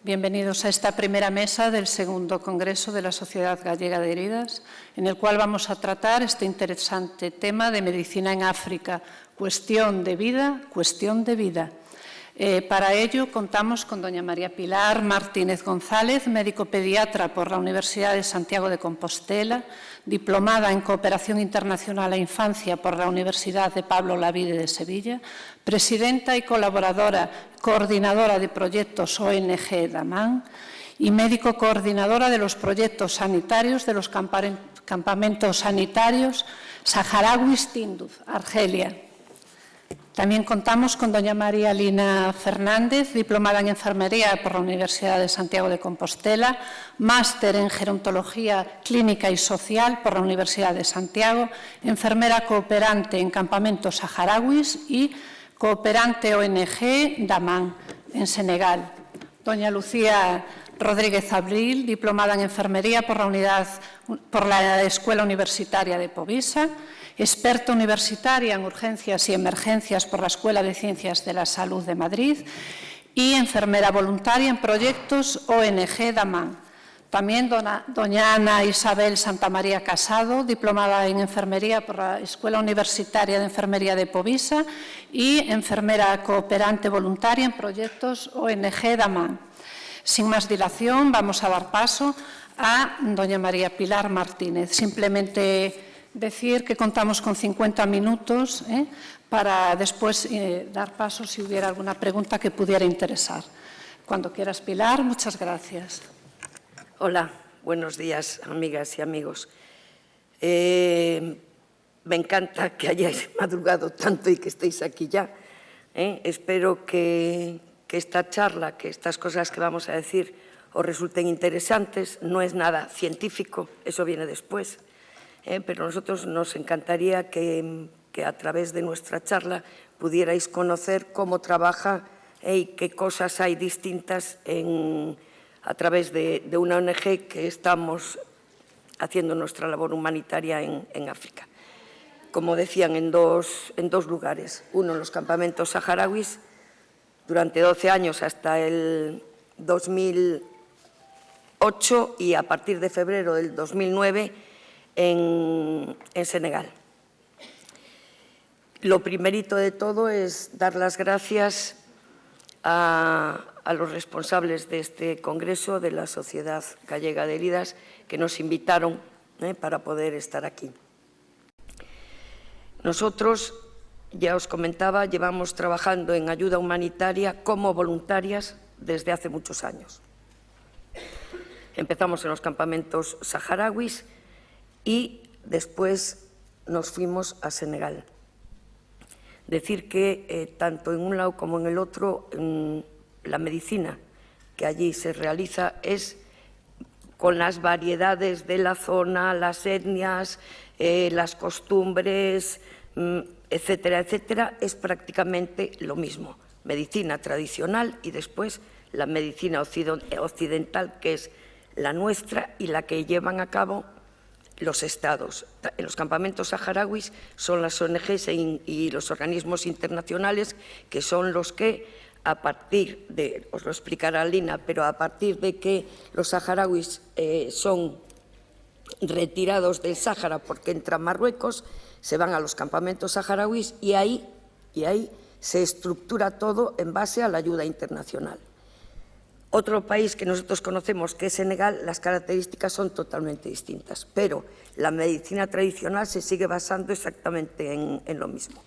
Bienvenidos a esta primera mesa del segundo Congreso de la Sociedad Gallega de Heridas, en el cual vamos a tratar este interesante tema de medicina en África, cuestión de vida, cuestión de vida. Para ello contamos con doña María Pilar Martínez González, médico pediatra por la Universidad de Santiago de Compostela, diplomada en Cooperación Internacional a Infancia por la Universidad de Pablo Olavide de Sevilla, presidenta y colaboradora, coordinadora de proyectos ONG Daman y médico coordinadora de los proyectos sanitarios de los campamentos sanitarios saharauis Tinduf, Argelia. También contamos con doña María Lina Fernández, diplomada en Enfermería por la Universidad de Santiago de Compostela, máster en Gerontología Clínica y Social por la Universidad de Santiago, enfermera cooperante en campamentos saharauis y cooperante ONG Daman, en Senegal. Doña Lucía Rodríguez Abril, diplomada en Enfermería por la Escuela Universitaria de Povisa, experta universitaria en urgencias y emergencias por la Escuela de Ciencias de la Salud de Madrid y enfermera voluntaria en proyectos ONG Daman. También doña Ana Isabel Santamaría Casado, diplomada en Enfermería por la Escuela Universitaria de Enfermería de Povisa y enfermera cooperante voluntaria en proyectos ONG Daman. Sin más dilación, vamos a dar paso a doña María Pilar Martínez. Simplemente decir que contamos con 50 minutos para después dar paso si hubiera alguna pregunta que pudiera interesar. Cuando quieras, Pilar, muchas gracias. Hola, buenos días, amigas y amigos. Me encanta que hayáis madrugado tanto y que estéis aquí ya. Espero que esta charla, que estas cosas que vamos a decir os resulten interesantes. No es nada científico, eso viene después. Pero a nosotros nos encantaría que a través de nuestra charla pudierais conocer cómo trabaja y qué cosas hay distintas a través de una ONG que estamos haciendo nuestra labor humanitaria en África. Como decían, en dos lugares. Uno, en los campamentos saharauis, durante 12 años hasta el 2008 y a partir de febrero del 2009 en Senegal. Lo primerito de todo es dar las gracias a los responsables de este congreso de la Sociedad Gallega de Heridas que nos invitaron para poder estar aquí. Nosotros, ya os comentaba, llevamos trabajando en ayuda humanitaria como voluntarias desde hace muchos años. Empezamos en los campamentos saharauis y después nos fuimos a Senegal. Decir que tanto en un lado como en el otro, la medicina que allí se realiza es con las variedades de la zona, las etnias, las costumbres, etcétera, etcétera, es prácticamente lo mismo. Medicina tradicional y después la medicina occidental, que es la nuestra y la que llevan a cabo los estados. En los campamentos saharauis son las ONGs y los organismos internacionales que son los que, a partir de, os lo explicará Lina, pero a partir de que los saharauis son retirados del Sáhara porque entran Marruecos, se van a los campamentos saharauis y ahí se estructura todo en base a la ayuda internacional. Otro país que nosotros conocemos, que es Senegal, las características son totalmente distintas, pero la medicina tradicional se sigue basando exactamente en lo mismo.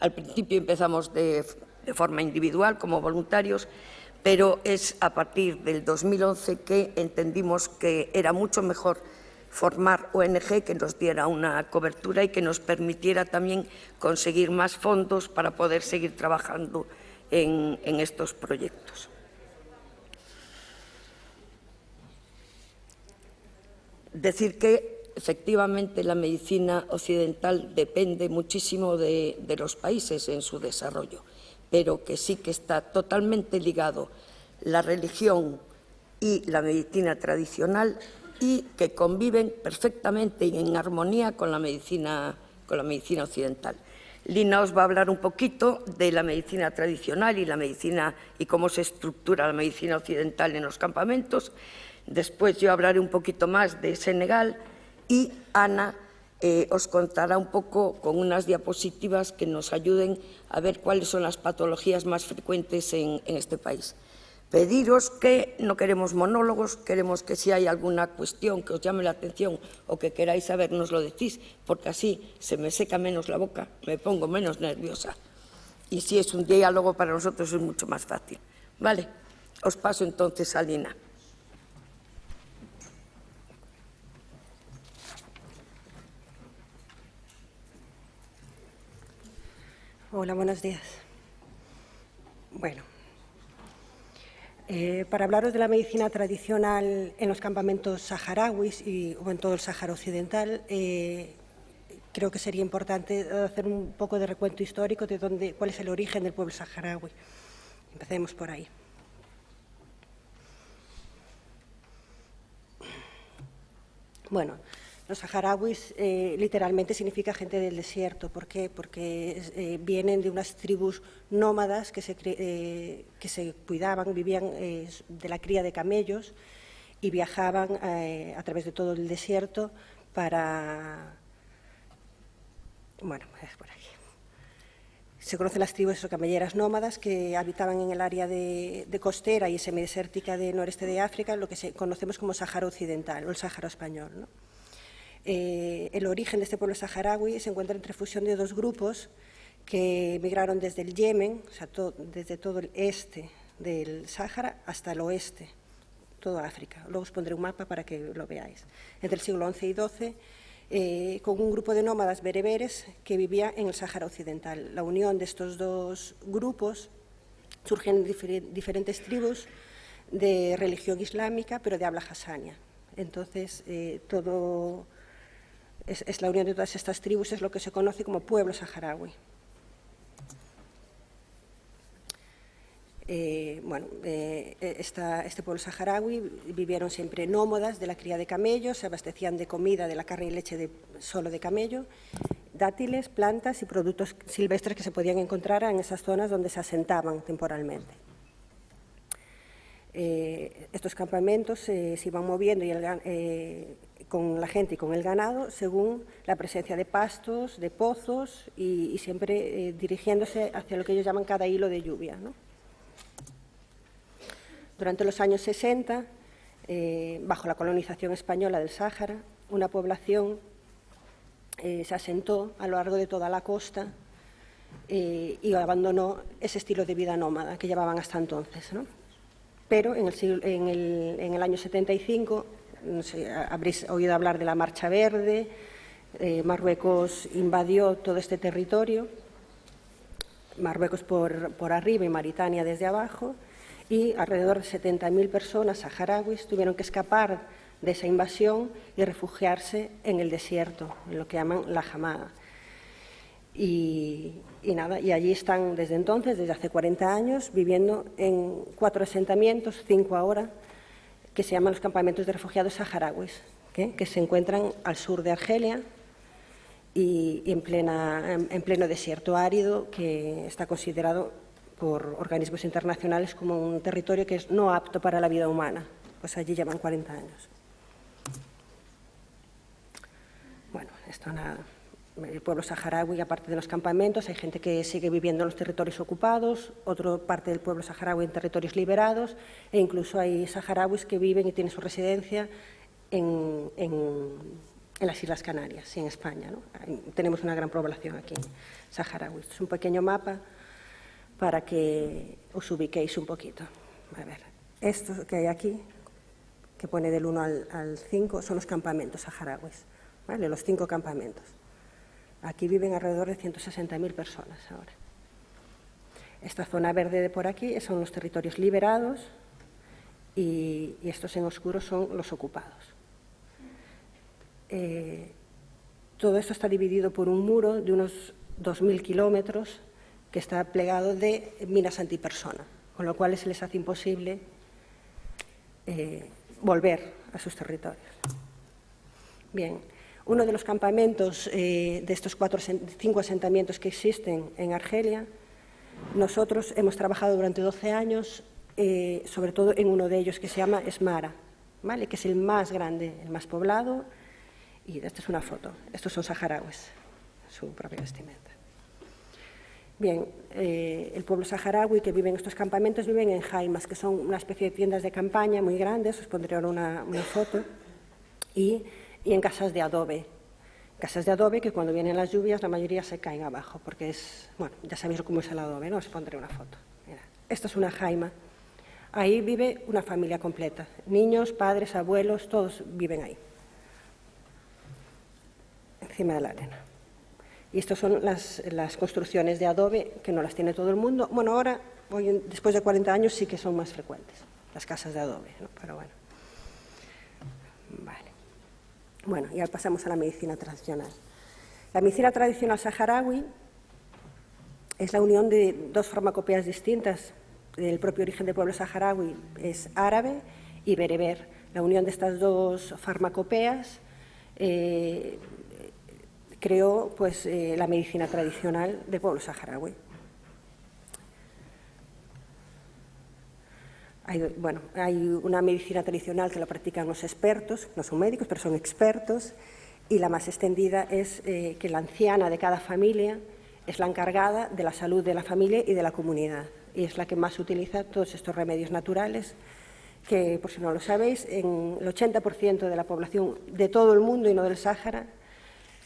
Al principio empezamos de forma individual, como voluntarios, pero es a partir del 2011 que entendimos que era mucho mejor formar ONG que nos diera una cobertura y que nos permitiera también conseguir más fondos para poder seguir trabajando en estos proyectos. Decir que efectivamente la medicina occidental depende muchísimo de los países en su desarrollo, pero que sí que está totalmente ligado la religión y la medicina tradicional y que conviven perfectamente y en armonía con la medicina occidental. Lina os va a hablar un poquito de la medicina tradicional y cómo se estructura la medicina occidental en los campamentos. Después yo hablaré un poquito más de Senegal y Ana os contará un poco con unas diapositivas que nos ayuden a ver cuáles son las patologías más frecuentes en este país. Pediros que no queremos monólogos, queremos que si hay alguna cuestión que os llame la atención o que queráis saber, nos lo decís, porque así se me seca menos la boca, me pongo menos nerviosa. Y si es un diálogo, para nosotros es mucho más fácil. Vale, os paso entonces a Lina. Hola, buenos días. Bueno, para hablaros de la medicina tradicional en los campamentos saharauis o en todo el Sáhara Occidental, creo que sería importante hacer un poco de recuento histórico de cuál es el origen del pueblo saharaui. Empecemos por ahí. Bueno, los saharauis literalmente significa gente del desierto. ¿Por qué? Porque vienen de unas tribus nómadas que se cuidaban, vivían de la cría de camellos y viajaban a través de todo el desierto para... Bueno, es por aquí. Se conocen las tribus camelleras nómadas que habitaban en el área de costera y semidesértica del noreste de África, lo que conocemos como Sáhara Occidental o el Sáhara Español, ¿no? El origen de este pueblo saharaui se encuentra entre fusión de dos grupos que emigraron desde el Yemen, o sea, desde todo el este del Sáhara hasta el oeste, toda África. Luego os pondré un mapa para que lo veáis. Entre el siglo XI y XII, con un grupo de nómadas bereberes que vivía en el Sáhara Occidental. La unión de estos dos grupos surgen diferentes tribus de religión islámica, pero de habla hassania. Entonces, es la unión de todas estas tribus, es lo que se conoce como pueblo saharaui. Este pueblo saharaui vivieron siempre nómadas de la cría de camellos, se abastecían de comida, de la carne y leche solo de camello, dátiles, plantas y productos silvestres que se podían encontrar en esas zonas donde se asentaban temporalmente. Estos campamentos se iban moviendo con la gente y con el ganado según la presencia de pastos, de pozos y siempre dirigiéndose hacia lo que ellos llaman cada hilo de lluvia, ¿no? Durante los años 60, bajo la colonización española del Sáhara, una población se asentó a lo largo de toda la costa y abandonó ese estilo de vida nómada que llevaban hasta entonces, ¿no? Pero en el año 75, no sé, habréis oído hablar de la Marcha Verde, Marruecos invadió todo este territorio, Marruecos por arriba y Mauritania desde abajo, y alrededor de 70.000 personas saharauis tuvieron que escapar de esa invasión y refugiarse en el desierto, en lo que llaman la Hamada. Y allí están desde entonces, desde hace 40 años, viviendo en 4 asentamientos, 5 ahora, que se llaman los campamentos de refugiados saharauis, que se encuentran al sur de Argelia y en pleno desierto árido, que está considerado por organismos internacionales como un territorio que es no apto para la vida humana. Pues allí llevan 40 años. Bueno, esto nada. El pueblo saharaui, aparte de los campamentos, hay gente que sigue viviendo en los territorios ocupados, otra parte del pueblo saharaui en territorios liberados, e incluso hay saharauis que viven y tienen su residencia en las Islas Canarias y en España, ¿no? Tenemos una gran población aquí, saharaui. Es un pequeño mapa para que os ubiquéis un poquito. A ver, esto que hay aquí, que pone del 1 al 5, son los campamentos saharauis, ¿vale? Los 5 campamentos. Aquí viven alrededor de 160.000 personas ahora. Esta zona verde de por aquí son los territorios liberados y estos en oscuro son los ocupados. Todo esto está dividido por un muro de unos 2.000 kilómetros que está plegado de minas antipersona, con lo cual se les hace imposible volver a sus territorios. Bien. Uno de los campamentos de estos 5 asentamientos que existen en Argelia, nosotros hemos trabajado durante 12 años, sobre todo en uno de ellos que se llama Esmara, ¿vale? Que es el más grande, el más poblado, y esta es una foto. Estos son saharauis, su propia vestimenta. Bien, el pueblo saharaui que vive en estos campamentos viven en jaimas, que son una especie de tiendas de campaña muy grandes, os pondré ahora una foto, y en casas de adobe. Casas de adobe que cuando vienen las lluvias la mayoría se caen abajo, porque es, bueno, ya sabéis cómo es el adobe, ¿no? Os pondré una foto. Mira, esta es una jaima. Ahí vive una familia completa, niños, padres, abuelos, todos viven ahí, encima de la arena. Y estas son las construcciones de adobe, que no las tiene todo el mundo. Bueno, ahora, después de 40 años, sí que son más frecuentes, las casas de adobe, ¿no? Pero bueno. Vale. Bueno, y ahora pasamos a la medicina tradicional. La medicina tradicional saharaui es la unión de dos farmacopeas distintas del propio origen del pueblo saharaui, es árabe y bereber. La unión de estas dos farmacopeas creó pues, la medicina tradicional del pueblo saharaui. Hay una medicina tradicional que la practican los expertos, no son médicos, pero son expertos, y la más extendida es que la anciana de cada familia es la encargada de la salud de la familia y de la comunidad, y es la que más utiliza todos estos remedios naturales, que, por si no lo sabéis, en el 80% de la población de todo el mundo y no del Sáhara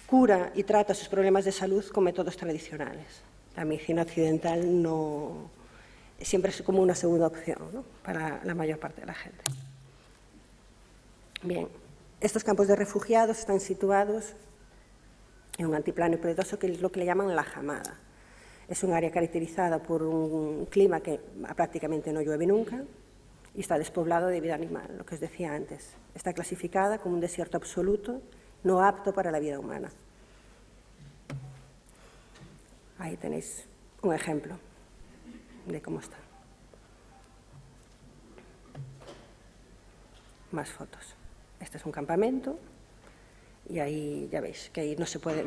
cura y trata sus problemas de salud con métodos tradicionales. La medicina occidental no... siempre es como una segunda opción, ¿no? Para la mayor parte de la gente. Bien, estos campos de refugiados están situados en un altiplano predoso que es lo que le llaman la Hamada. Es un área caracterizada por un clima que prácticamente no llueve nunca y está despoblado de vida animal, lo que os decía antes. Está clasificada como un desierto absoluto, no apto para la vida humana. Ahí tenéis un ejemplo de cómo está. Más fotos. Este es un campamento y ahí ya veis que ahí no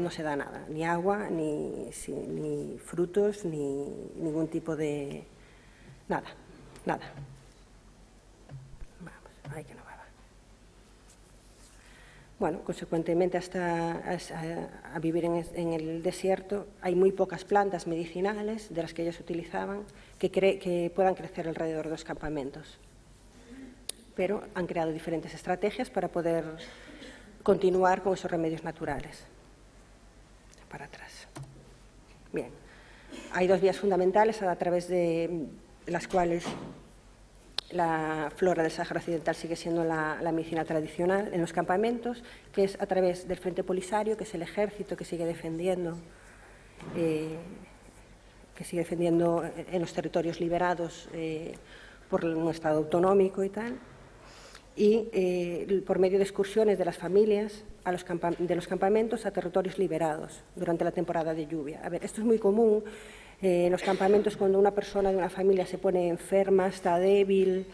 se da nada, ni agua, ni frutos, ni ningún tipo de... nada. Vamos, ahí que no va. Bueno, consecuentemente, hasta a vivir en el desierto hay muy pocas plantas medicinales de las que ellos utilizaban que puedan crecer alrededor de los campamentos. Pero han creado diferentes estrategias para poder continuar con esos remedios naturales. Para atrás. Bien, hay dos vías fundamentales a través de las cuales la flora del Sáhara Occidental sigue siendo la medicina tradicional en los campamentos, que es a través del Frente Polisario, que es el ejército que sigue defendiendo en los territorios liberados por un Estado autonómico y tal, y por medio de excursiones de las familias de los campamentos a territorios liberados durante la temporada de lluvia. A ver, esto es muy común. En los campamentos, cuando una persona de una familia se pone enferma, está débil,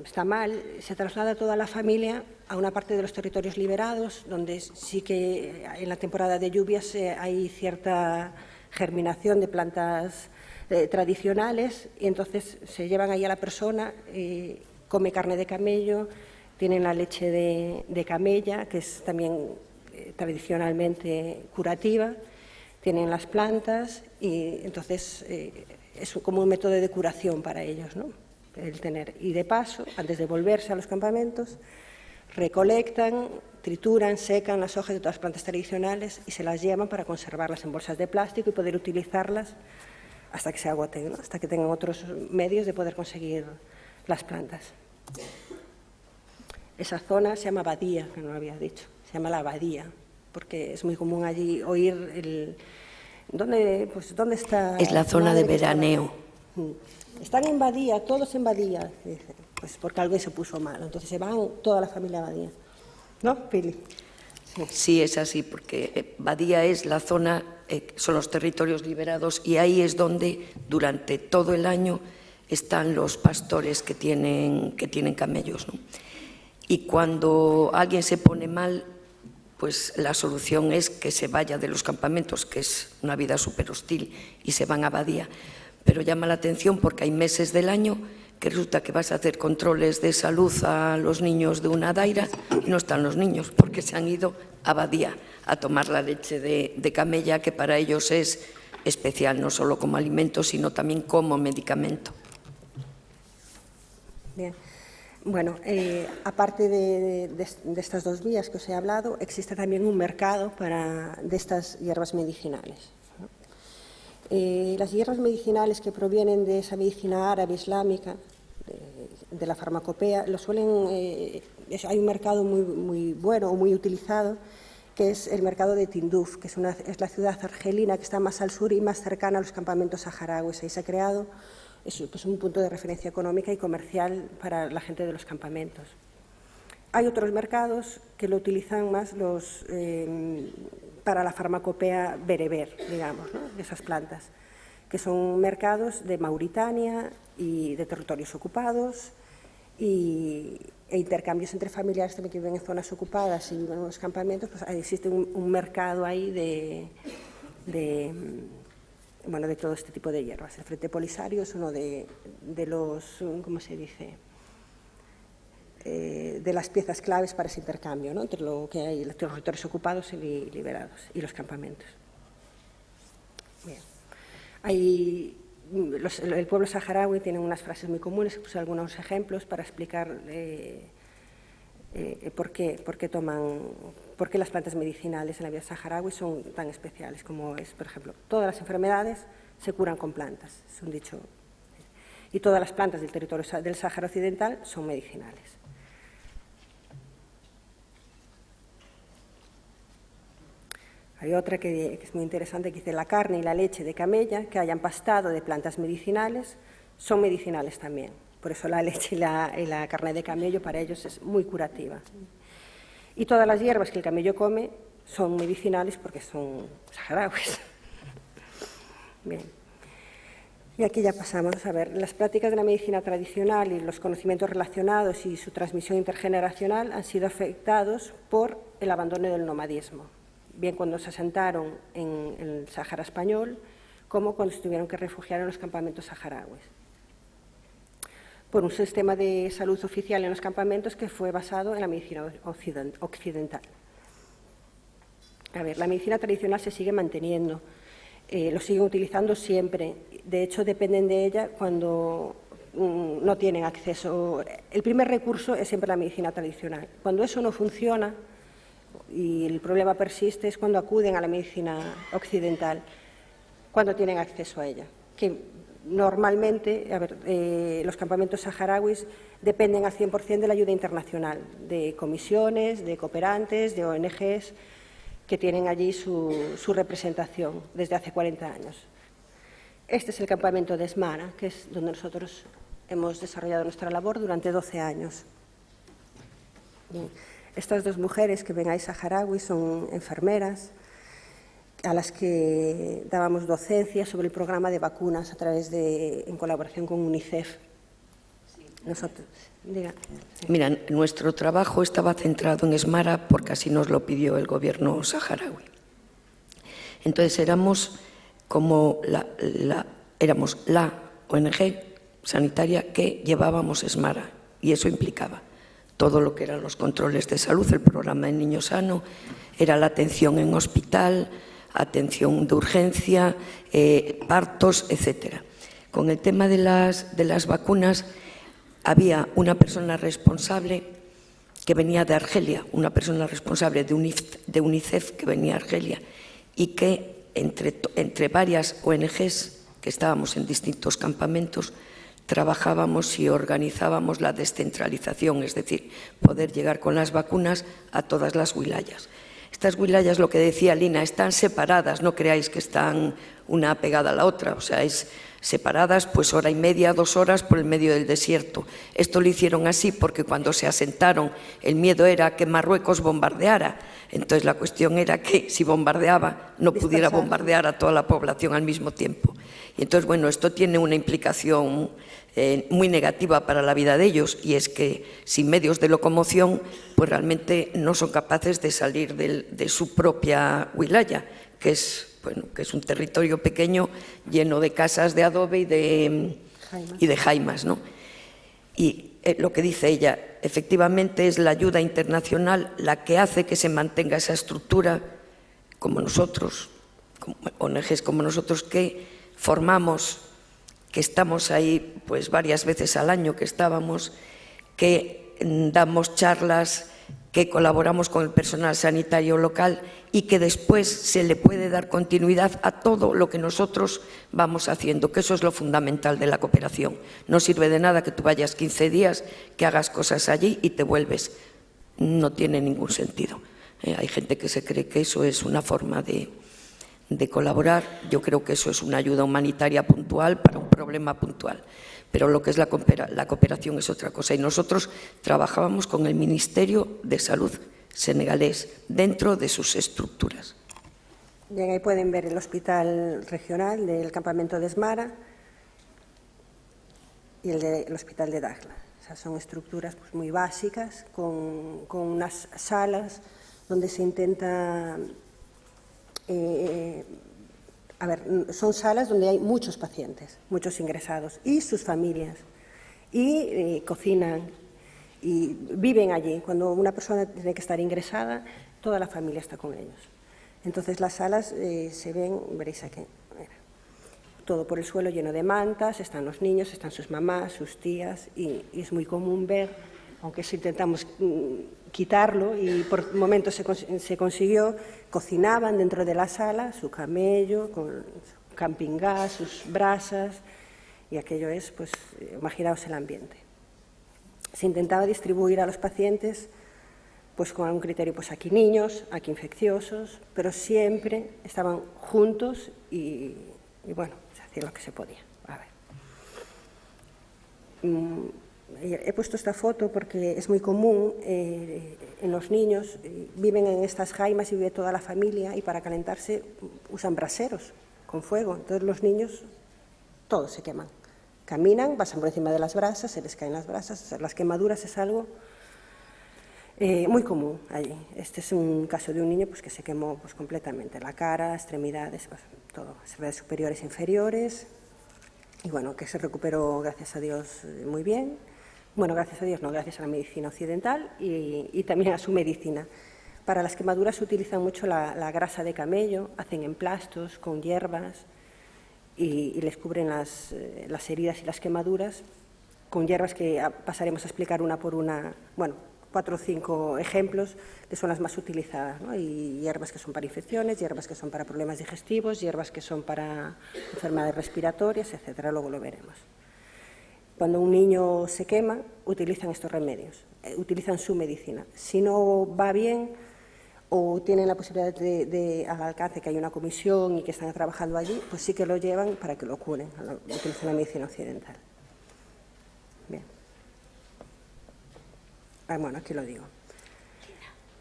está mal, se traslada toda la familia a una parte de los territorios liberados, donde sí que en la temporada de lluvias hay cierta germinación de plantas tradicionales, y entonces se llevan ahí a la persona, come carne de camello, tienen la leche de camella, que es también tradicionalmente curativa, tienen las plantas y entonces es como un método de curación para ellos, ¿no? El tener. Y de paso, antes de volverse a los campamentos, recolectan, trituran, secan las hojas de todas las plantas tradicionales y se las llevan para conservarlas en bolsas de plástico y poder utilizarlas hasta que se agoten, ¿no? Hasta que tengan otros medios de poder conseguir las plantas. Esa zona se llama Badía, que no lo había dicho, se llama la Badía, porque es muy común allí oír ¿Dónde está? Es la zona de veraneo. Están en Badía, todos en Badía, dicen. Pues porque alguien se puso mal, entonces se van toda la familia a Badía. ¿No, Pili? Sí, es así, porque Badía es la zona, son los territorios liberados, y ahí es donde durante todo el año están los pastores que tienen camellos, ¿no? Y cuando alguien se pone mal, pues la solución es que se vaya de los campamentos, que es una vida súper hostil, y se van a Badía. Pero llama la atención porque hay meses del año que resulta que vas a hacer controles de salud a los niños de una daira y no están los niños porque se han ido a Badía a tomar la leche de camella, que para ellos es especial, no solo como alimento, sino también como medicamento. Bien. Bueno, aparte de estas dos vías que os he hablado, existe también un mercado de estas hierbas medicinales. Las hierbas medicinales que provienen de esa medicina árabe islámica, de la farmacopea, hay un mercado muy bueno o muy utilizado, que es el mercado de Tinduf, que es la ciudad argelina que está más al sur y más cercana a los campamentos saharauis. Ahí se ha creado un punto de referencia económica y comercial para la gente de los campamentos. Hay otros mercados que lo utilizan más para la farmacopea bereber, digamos, ¿no?, de esas plantas, que son mercados de Mauritania y de territorios ocupados e intercambios entre familiares también que viven en zonas ocupadas y viven en los campamentos. Pues existe un mercado ahí de todo este tipo de hierbas. El Frente Polisario es uno de los, ¿cómo se dice?, de las piezas claves para ese intercambio, ¿no?, entre lo que hay los territorios ocupados y liberados y los campamentos. Bien. El pueblo saharaui tiene unas frases muy comunes, puse algunos ejemplos para explicar por qué las plantas medicinales en la vida saharaui son tan especiales, como es, por ejemplo, todas las enfermedades se curan con plantas, es un dicho, y todas las plantas del territorio del Sáhara Occidental son medicinales. Hay otra que es muy interesante, que dice: la carne y la leche de camella que hayan pastado de plantas medicinales son medicinales también. Por eso la leche y la carne de camello para ellos es muy curativa. Y todas las hierbas que el camello come son medicinales porque son saharauis. Bien. Y aquí ya pasamos a ver, las prácticas de la medicina tradicional y los conocimientos relacionados y su transmisión intergeneracional han sido afectados por el abandono del nomadismo, bien cuando se asentaron en el Sáhara español, como cuando se tuvieron que refugiar en los campamentos saharauis, por un sistema de salud oficial en los campamentos que fue basado en la medicina occidental. A ver, la medicina tradicional se sigue manteniendo, lo siguen utilizando siempre. De hecho, dependen de ella cuando no tienen acceso. El primer recurso es siempre la medicina tradicional. Cuando eso no funciona y el problema persiste, es cuando acuden a la medicina occidental, cuando tienen acceso a ella. Que normalmente, los campamentos saharauis dependen al 100% de la ayuda internacional, de comisiones, de cooperantes, de ONGs, que tienen allí su representación desde hace 40 años. Este es el campamento de Esmara, que es donde nosotros hemos desarrollado nuestra labor durante 12 años. Bien. Estas dos mujeres que ven ahí saharauis son enfermeras a las que dábamos docencia sobre el programa de vacunas en colaboración con UNICEF. Nosotros, diga. Sí. Mira, nuestro trabajo estaba centrado en Esmara porque así nos lo pidió el gobierno saharaui. Entonces éramos como éramos la ONG sanitaria que llevábamos Esmara, y eso implicaba todo lo que eran los controles de salud, el programa de Niño Sano, era la atención en hospital, atención de urgencia, partos, etc. Con el tema de las vacunas, había una persona responsable que venía de Argelia, una persona responsable de UNICEF que venía a Argelia, y que entre varias ONGs que estábamos en distintos campamentos, trabajábamos y organizábamos la descentralización, es decir, poder llegar con las vacunas a todas las wilayas. Estas wilayas, lo que decía Lina, están separadas, no creáis que están una pegada a la otra, o sea, es separadas pues hora y media, 2 horas por el medio del desierto. Esto lo hicieron así porque cuando se asentaron el miedo era que Marruecos bombardeara. Entonces la cuestión era que si bombardeaba no pudiera bombardear a toda la población al mismo tiempo. Y entonces, bueno, esto tiene una implicación muy negativa para la vida de ellos, y es que sin medios de locomoción pues realmente no son capaces de salir de su propia wilaya, que es un territorio pequeño lleno de casas de adobe y de jaimas, ¿no? Y lo que dice ella, efectivamente es la ayuda internacional la que hace que se mantenga esa estructura, como nosotros, ONGs como nosotros, que formamos, que estamos ahí pues varias veces al año, que damos charlas, que colaboramos con el personal sanitario local y que después se le puede dar continuidad a todo lo que nosotros vamos haciendo, que eso es lo fundamental de la cooperación. No sirve de nada que tú vayas 15 días, que hagas cosas allí y te vuelves. No tiene ningún sentido. Hay gente que se cree que eso es una forma de colaborar. Yo creo que eso es una ayuda humanitaria puntual para un problema puntual. Pero lo que es la cooperación es otra cosa. Y nosotros trabajábamos con el Ministerio de Salud senegalés dentro de sus estructuras. Bien, ahí pueden ver el hospital regional del campamento de Esmara y el hospital de Dakhla. O sea, son estructuras pues, muy básicas, con unas salas donde se intenta... son salas donde hay muchos pacientes, muchos ingresados y sus familias, y cocinan y viven allí. Cuando una persona tiene que estar ingresada, toda la familia está con ellos. Entonces las salas se ven, veréis aquí, todo por el suelo lleno de mantas, están los niños, están sus mamás, sus tías, y es muy común ver, aunque eso intentamos quitarlo y por momentos se consiguió, cocinaban dentro de la sala su camello, con su camping gas, sus brasas, y aquello es, pues, imaginaos el ambiente. Se intentaba distribuir a los pacientes pues con un criterio, pues aquí niños, aquí infecciosos, pero siempre estaban juntos y bueno, se hacía lo que se podía. A ver. He puesto esta foto porque es muy común en los niños, viven en estas jaimas y vive toda la familia y para calentarse usan braseros con fuego. Entonces los niños todos se queman. Caminan, pasan por encima de las brasas, se les caen las brasas. Las quemaduras es algo muy común allí. Este es un caso de un niño pues, que se quemó pues, completamente, la cara, extremidades, pues, todo, extremidades superiores e inferiores. Y bueno, que se recuperó, gracias a Dios, muy bien. Bueno, gracias a Dios, no, gracias a la medicina occidental y también a su medicina. Para las quemaduras se utiliza mucho la grasa de camello, hacen emplastos con hierbas y les cubren las heridas y las quemaduras con hierbas que pasaremos a explicar una por una, bueno, 4 o 5 ejemplos que son las más utilizadas, ¿no? Y hierbas que son para infecciones, hierbas que son para problemas digestivos, hierbas que son para enfermedades respiratorias, etcétera. Luego lo veremos. Cuando un niño se quema, utilizan estos remedios, utilizan su medicina. Si no va bien o tienen la posibilidad de al alcance que hay una comisión y que están trabajando allí, pues sí que lo llevan para que lo curen, utilizan la medicina occidental. Bien. Bueno, aquí lo digo.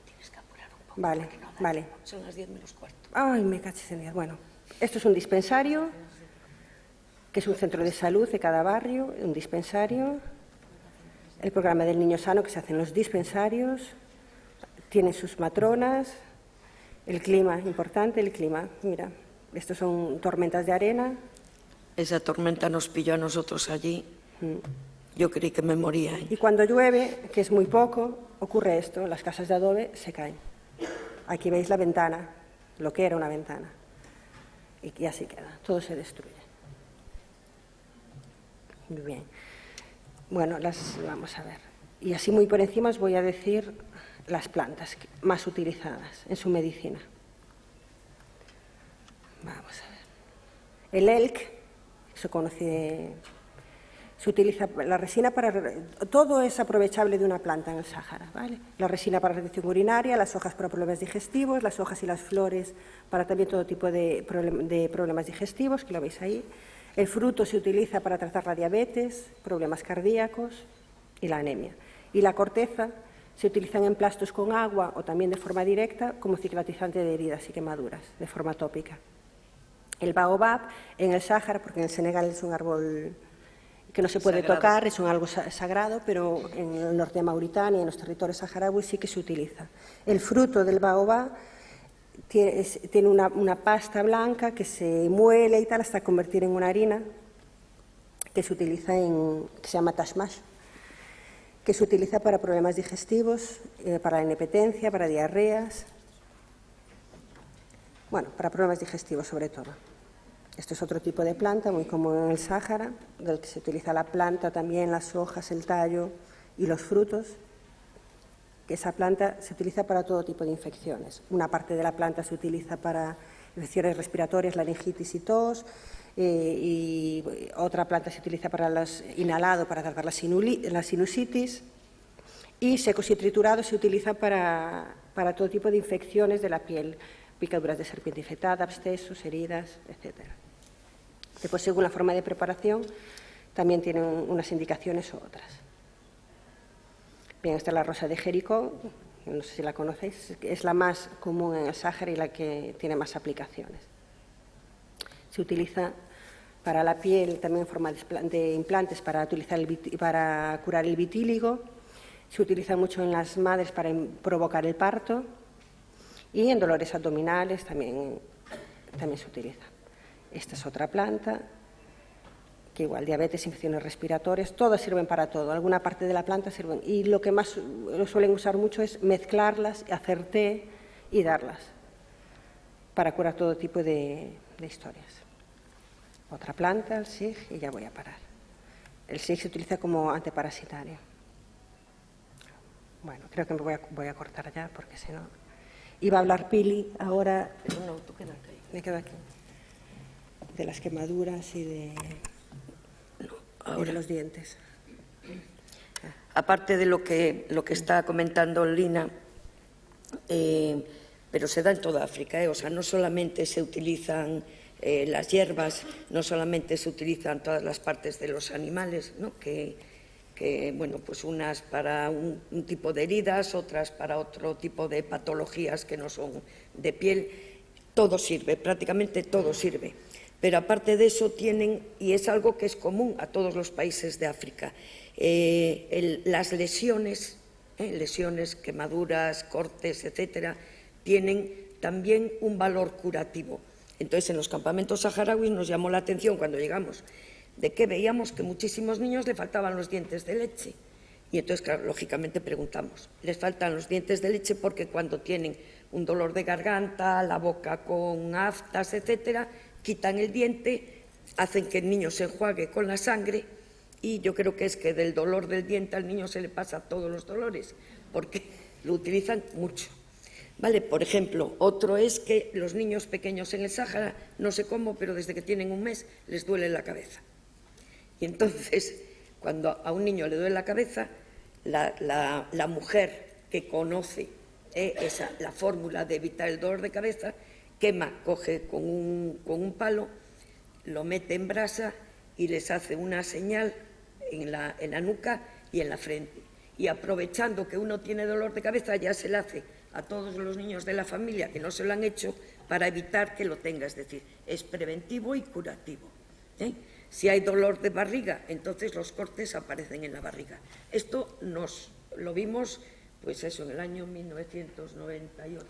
Tienes que apurar un poco. Vale, vale. Son las 10 menos cuarto. Ay, me cachis en 10. Bueno, esto es un dispensario, que es un centro de salud de cada barrio, un dispensario. El programa del niño sano que se hace en los dispensarios. Tienen sus matronas. El clima, importante, el clima. Mira, estos son tormentas de arena. Esa tormenta nos pilló a nosotros allí. Yo creí que me moría. Y cuando llueve, que es muy poco, ocurre esto, las casas de adobe se caen. Aquí veis la ventana, lo que era una ventana. Y así queda, todo se destruye. Muy bien. Bueno, vamos a ver. Y así muy por encima os voy a decir las plantas más utilizadas en su medicina. Vamos a ver. El elk, se conoce Se utiliza la resina para... Todo es aprovechable de una planta en el Sáhara, ¿vale? La resina para retención urinaria, las hojas para problemas digestivos, las hojas y las flores para también todo tipo de problemas digestivos, que lo veis ahí. El fruto se utiliza para tratar la diabetes, problemas cardíacos y la anemia. Y la corteza se utiliza en emplastos con agua o también de forma directa como cicatrizante de heridas y quemaduras, de forma tópica. El baobab en el Sáhara, porque en el Senegal es un árbol que no se puede tocar, es un algo sagrado, pero en el norte de Mauritania, en los territorios saharauis, sí que se utiliza. El fruto del baobab tiene una pasta blanca que se muele y tal hasta convertir en una harina que se utiliza que se llama tashmash, que se utiliza para problemas digestivos, para la inepetencia, para diarreas, bueno, para problemas digestivos sobre todo. Esto es otro tipo de planta, muy común en el Sáhara, del que se utiliza la planta también, las hojas, el tallo y los frutos. Que esa planta se utiliza para todo tipo de infecciones. Una parte de la planta se utiliza para infecciones respiratorias, laringitis y tos, y otra planta se utiliza para los inhalado, para tratar la sinusitis, y secos y triturados se utiliza para todo tipo de infecciones de la piel, picaduras de serpiente infectada, abscesos, heridas, etc. Después, según la forma de preparación, también tienen unas indicaciones u otras. Bien, esta es la rosa de Jericó, no sé si la conocéis, es la más común en el Sáhara y la que tiene más aplicaciones. Se utiliza para la piel también en forma de implantes para curar el vitíligo, se utiliza mucho en las madres para provocar el parto y en dolores abdominales también se utiliza. Esta es otra planta, que igual, diabetes, infecciones respiratorias, todas sirven para todo. Alguna parte de la planta sirven. Y lo que más lo suelen usar mucho es mezclarlas, hacer té y darlas para curar todo tipo de historias. Otra planta, el sig, y ya voy a parar. El sig se utiliza como antiparasitario. Bueno, creo que me voy a cortar ya, porque si no... Iba a hablar Pili ahora... No, tú quédate ahí. Me quedo aquí. De las quemaduras y de los dientes. Aparte de lo que está comentando Lina, pero se da en toda África, o sea, no solamente se utilizan las hierbas, no solamente se utilizan todas las partes de los animales, ¿no? que bueno, pues unas para un tipo de heridas, otras para otro tipo de patologías que no son de piel, todo sirve, prácticamente todo sirve. Pero aparte de eso tienen, y es algo que es común a todos los países de África, las lesiones, quemaduras, cortes, etcétera, tienen también un valor curativo. Entonces, en los campamentos saharauis nos llamó la atención cuando llegamos, de que veíamos que muchísimos niños le faltaban los dientes de leche. Y entonces, claro, lógicamente preguntamos, les faltan los dientes de leche porque cuando tienen un dolor de garganta, la boca con aftas, etcétera, quitan el diente, hacen que el niño se enjuague con la sangre, y yo creo que es que del dolor del diente al niño se le pasa todos los dolores, porque lo utilizan mucho. Vale, por ejemplo, otro es que los niños pequeños en el Sáhara, no sé cómo, pero desde que tienen un mes les duele la cabeza. Y entonces, cuando a un niño le duele la cabeza, la mujer que conoce la fórmula de evitar el dolor de cabeza, coge con un palo, lo mete en brasa y les hace una señal en la nuca y en la frente. Y aprovechando que uno tiene dolor de cabeza, ya se le hace a todos los niños de la familia que no se lo han hecho para evitar que lo tenga. Es decir, es preventivo y curativo. Si hay dolor de barriga, entonces los cortes aparecen en la barriga. Esto lo vimos, pues eso, en el año 1998.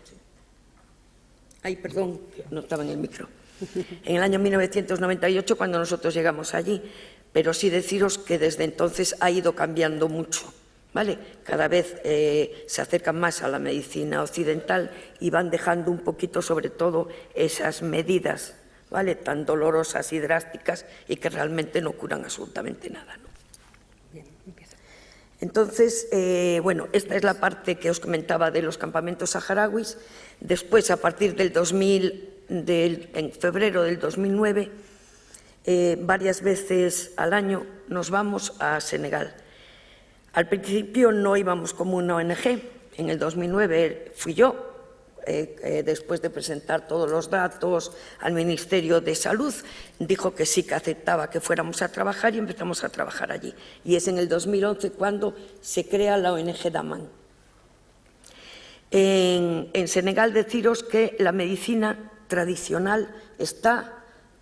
Ay, perdón, no estaba en el micro. En el año 1998, cuando nosotros llegamos allí, pero sí deciros que desde entonces ha ido cambiando mucho, ¿vale? Cada vez se acercan más a la medicina occidental y van dejando un poquito, sobre todo, esas medidas, ¿vale?, tan dolorosas y drásticas y que realmente no curan absolutamente nada, ¿no? Bien, empieza. Entonces, bueno, esta es la parte que os comentaba de los campamentos saharauis. Después, a partir del en febrero del 2009, varias veces al año nos vamos a Senegal. Al principio no íbamos como una ONG. En el 2009 fui yo, después de presentar todos los datos al Ministerio de Salud, dijo que sí, que aceptaba que fuéramos a trabajar y empezamos a trabajar allí. Y es en el 2011 cuando se crea la ONG Daman. En Senegal deciros que la medicina tradicional está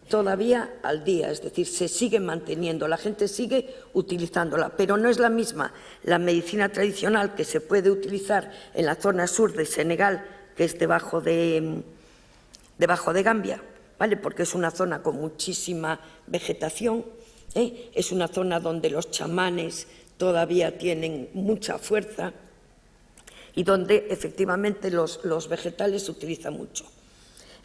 todavía al día, es decir, se sigue manteniendo, la gente sigue utilizándola, pero no es la misma la medicina tradicional que se puede utilizar en la zona sur de Senegal, que es debajo de Gambia, ¿vale? Porque es una zona con muchísima vegetación, es una zona donde los chamanes todavía tienen mucha fuerza y donde efectivamente los vegetales se utilizan mucho.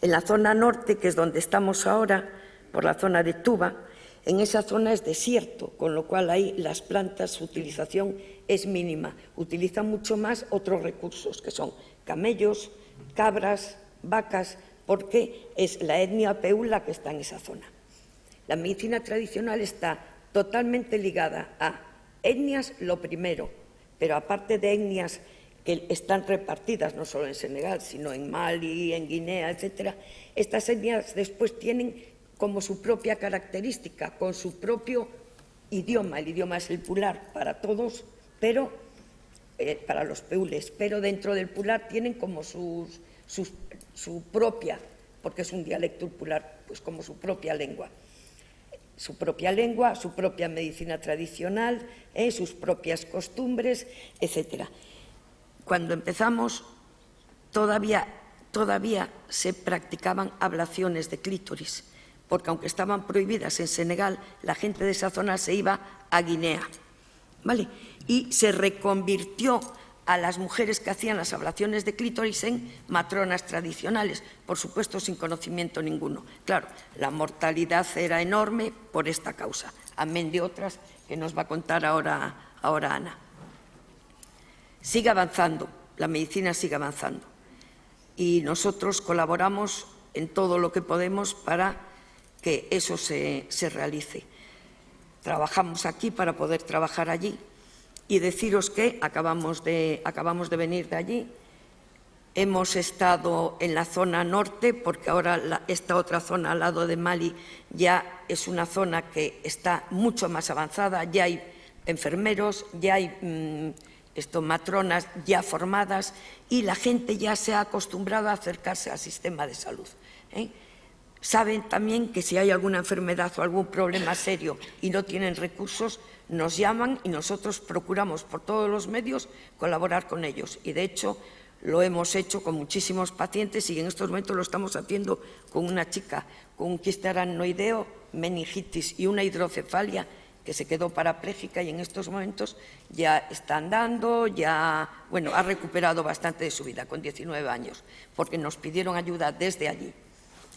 En la zona norte, que es donde estamos ahora, por la zona de Tuba, en esa zona es desierto, con lo cual ahí las plantas, su utilización es mínima. Utilizan mucho más otros recursos, que son camellos, cabras, vacas, porque es la etnia Peul la que está en esa zona. La medicina tradicional está totalmente ligada a etnias, lo primero, pero aparte de etnias que están repartidas no solo en Senegal, sino en Mali, en Guinea, etcétera, estas etnias después tienen como su propia característica, con su propio idioma. El idioma es el pular para todos, pero para los peules, pero dentro del pular tienen como su propia, porque es un dialecto pular, pues como su propia lengua. Su propia medicina tradicional, sus propias costumbres, etcétera. Cuando empezamos, todavía se practicaban ablaciones de clítoris, porque aunque estaban prohibidas en Senegal, la gente de esa zona se iba a Guinea, ¿vale? Y se reconvirtió a las mujeres que hacían las ablaciones de clítoris en matronas tradicionales, por supuesto sin conocimiento ninguno. Claro, la mortalidad era enorme por esta causa, amén de otras que nos va a contar ahora Ana. Sigue avanzando, la medicina sigue avanzando y nosotros colaboramos en todo lo que podemos para que eso se realice. Trabajamos aquí para poder trabajar allí y deciros que acabamos de venir de allí. Hemos estado en la zona norte porque ahora esta otra zona al lado de Mali ya es una zona que está mucho más avanzada, ya hay enfermeros, ya hay matronas ya formadas y la gente ya se ha acostumbrado a acercarse al sistema de salud. Saben también que si hay alguna enfermedad o algún problema serio y no tienen recursos, nos llaman y nosotros procuramos por todos los medios colaborar con ellos. Y de hecho lo hemos hecho con muchísimos pacientes y en estos momentos lo estamos haciendo con una chica con un quiste aracnoideo, meningitis y una hidrocefalia que se quedó parapléjica y en estos momentos ya está andando, ha recuperado bastante de su vida con 19 años, porque nos pidieron ayuda desde allí.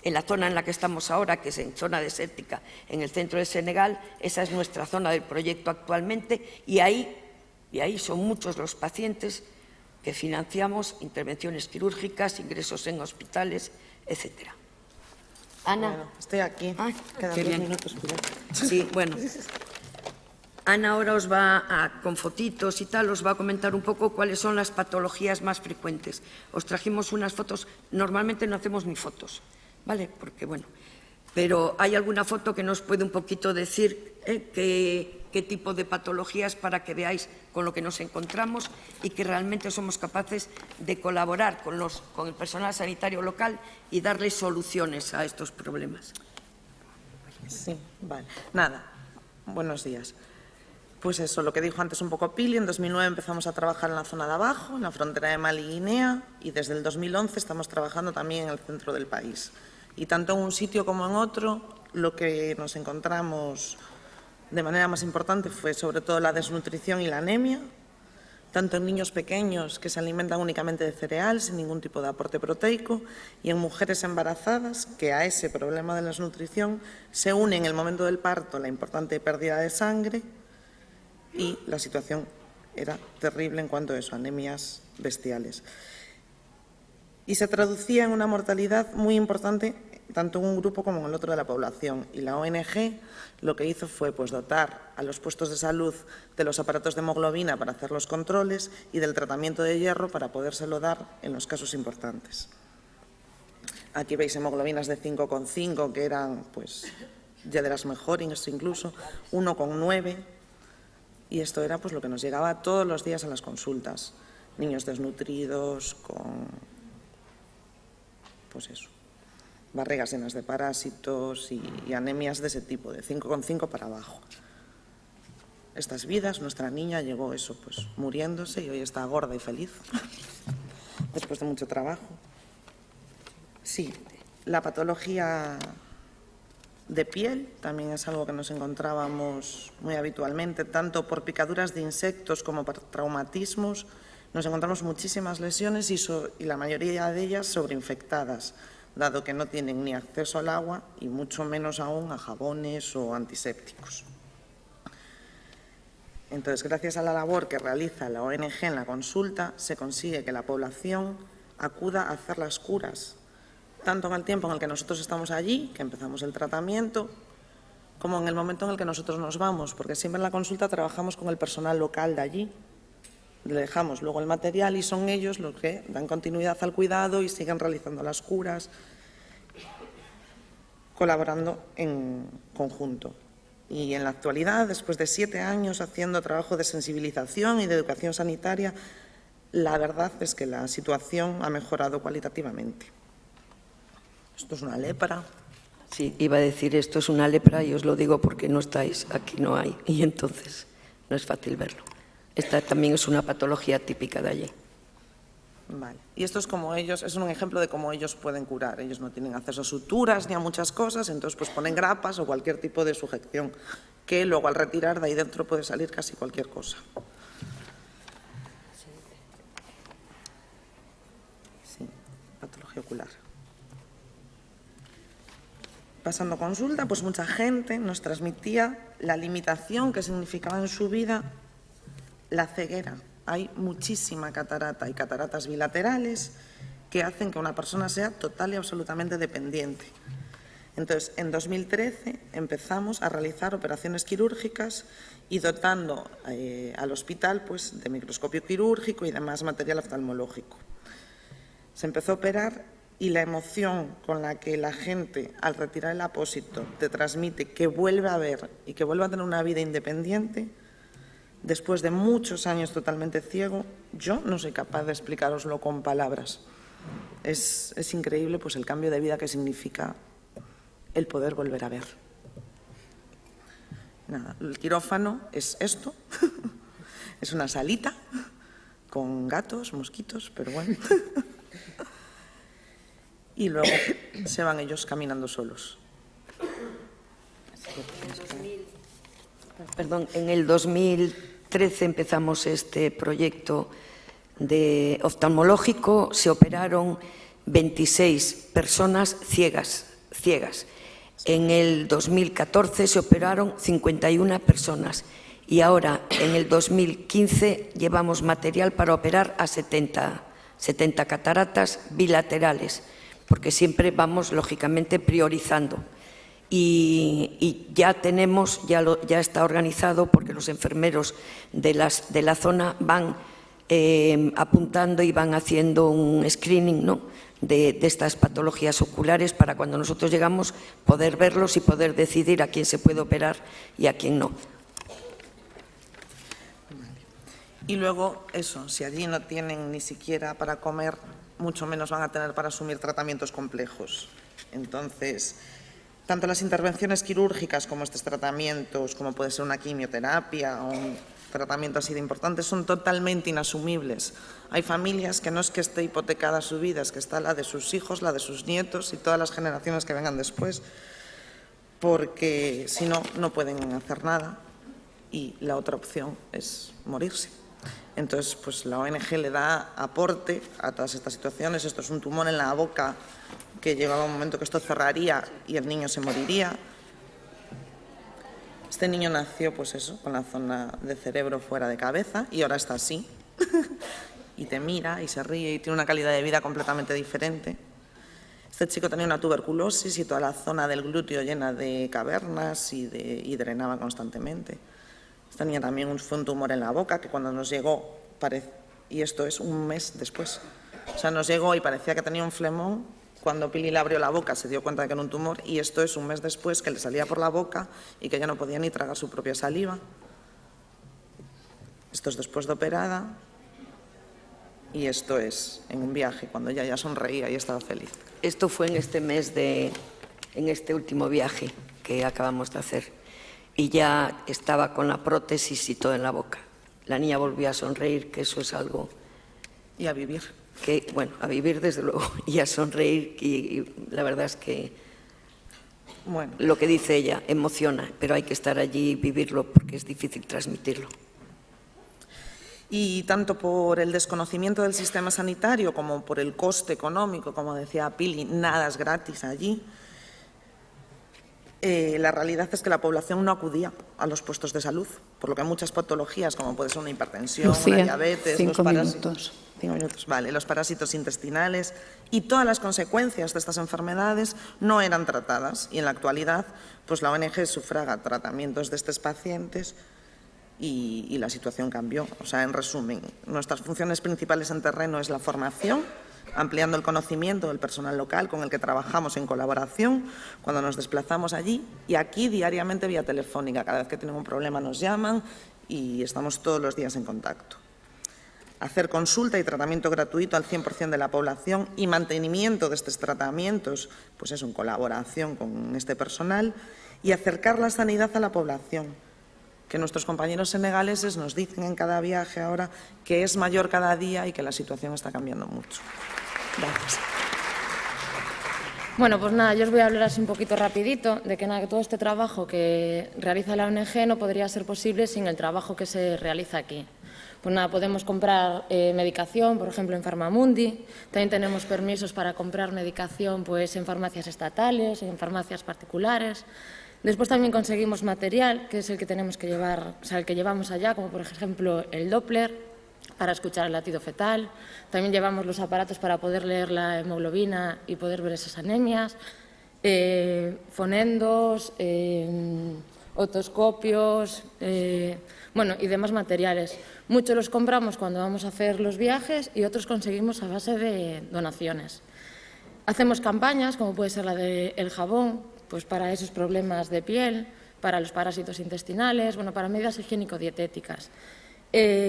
En la zona en la que estamos ahora, que es en zona desértica, en el centro de Senegal, esa es nuestra zona del proyecto actualmente y ahí son muchos los pacientes que financiamos, intervenciones quirúrgicas, ingresos en hospitales, etcétera. Ana. Bueno, estoy aquí. Quedan 2 minutos. Sí, bueno. Ana ahora os va con fotitos y tal, os va a comentar un poco cuáles son las patologías más frecuentes. Os trajimos unas fotos, normalmente no hacemos ni fotos, ¿vale? Porque bueno, pero hay alguna foto que nos puede un poquito decir qué tipo de patologías para que veáis con lo que nos encontramos y que realmente somos capaces de colaborar con el personal sanitario local y darles soluciones a estos problemas. Sí, vale. Nada, buenos días. Pues eso, lo que dijo antes un poco Pili, en 2009 empezamos a trabajar en la zona de abajo, en la frontera de Mali y Guinea, y desde el 2011 estamos trabajando también en el centro del país. Y tanto en un sitio como en otro, lo que nos encontramos de manera más importante fue sobre todo la desnutrición y la anemia, tanto en niños pequeños que se alimentan únicamente de cereal, sin ningún tipo de aporte proteico, y en mujeres embarazadas que a ese problema de la desnutrición se une en el momento del parto la importante pérdida de sangre y la situación era terrible en cuanto a eso, anemias bestiales. Y se traducía en una mortalidad muy importante tanto en un grupo como en el otro de la población. Y la ONG lo que hizo fue pues, dotar a los puestos de salud de los aparatos de hemoglobina para hacer los controles y del tratamiento de hierro para podérselo dar en los casos importantes. Aquí veis hemoglobinas de 5,5, que eran pues, ya de las mejores incluso, 1,9, y esto era pues, lo que nos llegaba todos los días a las consultas. Niños desnutridos, con pues eso, barrigas llenas de parásitos y anemias de ese tipo, de 5,5 para abajo. Estas vidas, nuestra niña llegó eso, pues muriéndose y hoy está gorda y feliz, después de mucho trabajo. Sí, la patología de piel también es algo que nos encontrábamos muy habitualmente, tanto por picaduras de insectos como por traumatismos. Nos encontramos muchísimas lesiones y la mayoría de ellas sobreinfectadas, dado que no tienen ni acceso al agua y mucho menos aún a jabones o antisépticos. Entonces, gracias a la labor que realiza la ONG en la consulta, se consigue que la población acuda a hacer las curas, tanto en el tiempo en el que nosotros estamos allí, que empezamos el tratamiento, como en el momento en el que nosotros nos vamos, porque siempre en la consulta trabajamos con el personal local de allí. Le dejamos luego el material y son ellos los que dan continuidad al cuidado y siguen realizando las curas, colaborando en conjunto. Y en la actualidad, después de 7 años haciendo trabajo de sensibilización y de educación sanitaria, la verdad es que la situación ha mejorado cualitativamente. Esto es una lepra. Sí, iba a decir esto es una lepra y os lo digo porque no estáis, aquí no hay, y entonces no es fácil verlo. Esta también es una patología típica de allí. Vale. Y esto es como ellos, es un ejemplo de cómo ellos pueden curar. Ellos no tienen acceso a suturas ni a muchas cosas, entonces pues ponen grapas o cualquier tipo de sujeción, que luego al retirar de ahí dentro puede salir casi cualquier cosa. Sí, patología ocular. Pasando consulta, pues mucha gente nos transmitía la limitación que significaba en su vida la ceguera. Hay muchísima catarata y cataratas bilaterales que hacen que una persona sea total y absolutamente dependiente. Entonces, en 2013 empezamos a realizar operaciones quirúrgicas y dotando al hospital pues, de microscopio quirúrgico y demás material oftalmológico. Se empezó a operar y la emoción con la que la gente, al retirar el apósito, te transmite que vuelve a ver y que vuelve a tener una vida independiente, después de muchos años totalmente ciego, yo no soy capaz de explicaroslo con palabras. Es increíble pues, el cambio de vida que significa el poder volver a ver. Nada, el quirófano es esto, es una salita con gatos, mosquitos, pero bueno. Y luego se van ellos caminando solos. Perdón, en el 2013 empezamos este proyecto de oftalmológico, se operaron 26 personas ciegas. En el 2014 se operaron 51 personas y ahora en el 2015 llevamos material para operar a 70 cataratas bilaterales, porque siempre vamos lógicamente priorizando. Y ya tenemos, ya está organizado porque los enfermeros de la zona van apuntando y van haciendo un screening, ¿no?, de estas patologías oculares para cuando nosotros llegamos poder verlos y poder decidir a quién se puede operar y a quién no. Y luego eso, si allí no tienen ni siquiera para comer, mucho menos van a tener para asumir tratamientos complejos. Entonces, tanto las intervenciones quirúrgicas como estos tratamientos, como puede ser una quimioterapia o un tratamiento así de importante, son totalmente inasumibles. Hay familias que no es que esté hipotecada su vida, es que está la de sus hijos, la de sus nietos y todas las generaciones que vengan después, porque si no, no pueden hacer nada y la otra opción es morirse. Entonces, pues la ONG le da aporte a todas estas situaciones. Esto es un tumor en la boca que llegaba un momento que esto cerraría y el niño se moriría. Este niño nació, pues eso, con la zona de cerebro fuera de cabeza y ahora está así. Y te mira y se ríe y tiene una calidad de vida completamente diferente. Este chico tenía una tuberculosis y toda la zona del glúteo llena de cavernas y drenaba constantemente. Tenía también fue un tumor en la boca que cuando nos llegó, y esto es un mes después, o sea, nos llegó y parecía que tenía un flemón. Cuando Pili le abrió la boca se dio cuenta de que era un tumor y esto es un mes después que le salía por la boca y que ya no podía ni tragar su propia saliva. Esto es después de operada y esto es en un viaje cuando ella ya sonreía y estaba feliz. Esto fue en este mes en este último viaje que acabamos de hacer y ya estaba con la prótesis y todo en la boca. La niña volvió a sonreír, que eso es algo... Y a vivir. Que, bueno, a vivir desde luego y a sonreír y la verdad es que bueno, lo que dice ella emociona, pero hay que estar allí y vivirlo porque es difícil transmitirlo. Y tanto por el desconocimiento del sistema sanitario como por el coste económico, como decía Pili, nada es gratis allí. La realidad es que la población no acudía a los puestos de salud, por lo que muchas patologías, como puede ser una hipertensión, Lucía, una diabetes, 5 minutos. 5 minutos, vale, los parásitos intestinales y todas las consecuencias de estas enfermedades no eran tratadas. Y en la actualidad, pues la ONG sufraga tratamientos de estos pacientes y la situación cambió. O sea, en resumen, nuestras funciones principales en terreno es la formación, ampliando el conocimiento del personal local con el que trabajamos en colaboración cuando nos desplazamos allí y aquí diariamente vía telefónica. Cada vez que tenemos un problema nos llaman y estamos todos los días en contacto. Hacer consulta y tratamiento gratuito al 100% de la población y mantenimiento de estos tratamientos, pues eso, en colaboración con este personal y acercar la sanidad a la población, que nuestros compañeros senegaleses nos dicen en cada viaje ahora que es mayor cada día y que la situación está cambiando mucho. Gracias. Bueno, pues nada, yo os voy a hablar así un poquito rapidito de que todo este trabajo que realiza la ONG no podría ser posible sin el trabajo que se realiza aquí. Pues nada, podemos comprar medicación, por ejemplo, en Farmamundi. También tenemos permisos para comprar medicación pues, en farmacias estatales, en farmacias particulares. Después también conseguimos material, que es el que tenemos que llevar, o sea, el que llevamos allá, como por ejemplo el Doppler, para escuchar el latido fetal. También llevamos los aparatos para poder leer la hemoglobina y poder ver esas anemias, fonendos, otoscopios, bueno, y demás materiales. Muchos los compramos cuando vamos a hacer los viajes y otros conseguimos a base de donaciones. Hacemos campañas, como puede ser la del jabón, pues para esos problemas de piel, para los parásitos intestinales, bueno, para medidas higiénico-dietéticas.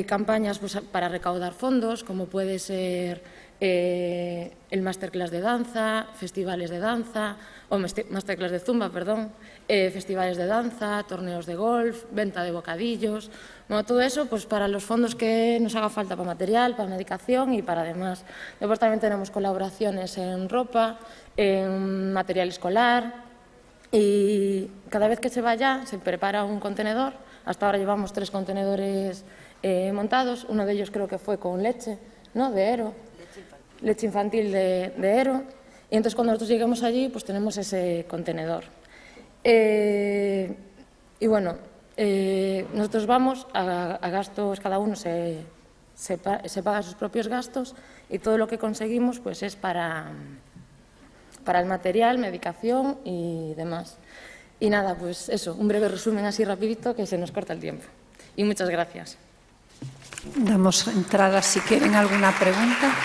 Campañas pues, para recaudar fondos, como puede ser el masterclass de danza, festivales de danza, o masterclass de zumba, perdón, festivales de danza, torneos de golf, venta de bocadillos, bueno, todo eso pues para los fondos que nos haga falta para material, para medicación y para demás. Después también tenemos colaboraciones en ropa, en material escolar y cada vez que se vaya se prepara un contenedor. Hasta ahora llevamos 3 contenedores montados, uno de ellos creo que fue con leche, ¿no? De Ero, leche infantil de Ero, y entonces cuando nosotros lleguemos allí pues tenemos ese contenedor. Y bueno, nosotros vamos a gastos, cada uno se paga sus propios gastos y todo lo que conseguimos pues es para el material, medicación y demás. Y nada, pues eso, un breve resumen así rapidito que se nos corta el tiempo. Y muchas gracias. Damos entrada si quieren alguna pregunta.